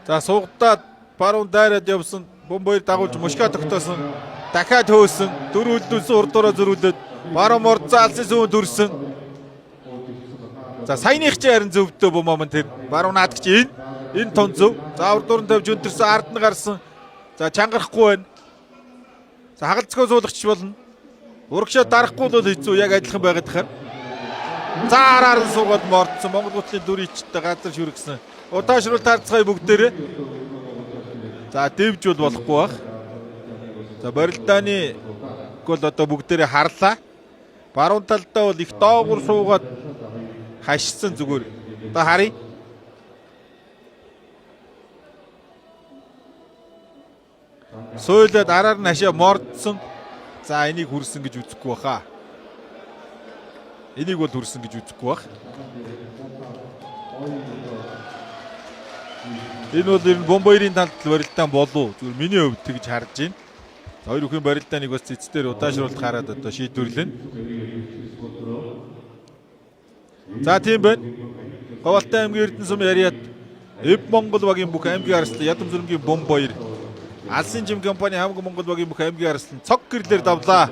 За суугадаад баруун дайраад явсан бомбоёр дагуулж мушка тогтоосон. Дахиад хөөсөн. Дөрөв үлдүүлсэн урдуураа зөрүүлээд баруун морд заалсан зүүн дүрсэн. За саяных чи харин зөвдөө бомомон тэр баруун наадагч энэ тон зөв. За урдуур нь тавьж өндөрсөн ард нь гарсан. За чангарахгүй байна. За хагалцгаа суулгачч болно. Урагшаа дарахгүй бол хэцүү яг адилхан байгаад тахаар. За араар нь суугаад мордсон. Монгол гутлын дүрийчтэй газар шүргсэн. Удаашруулалт харцгаая бүгдээрээ. За дэвж бол болохгүй баг. За Борилдааны гол одоо бүгдээрээ харлаа. Баруун талдаа бол их доогуур суугаад хашсан зүгээр. Одоо харъя. Сойлоод араар нь хашаа мордсон. За энийг хүрсэн гэж үзэхгүй баха. Энийг бол хүрсэн гэж үзэхгүй бах. Энэ бол ер нь бомбоёрын талд Борилдаан болов. Зүгээр миний хувьд тэгж харж байна. Хоёр бүхэн Борилдааныг бас цэцдэр удаашруулалт хараад одоо шийдвэрлэнэ. За тийм байна. Говьалтай аймгийн Эрдэнэ сум яриад Эв Монгол багийн бүх аймгийн арслан ядам зүрмгийн бомбоёр Алсын жим компани хамаг Монгол багийн бүх аймгийн арслан цог гэрлэр давлаа.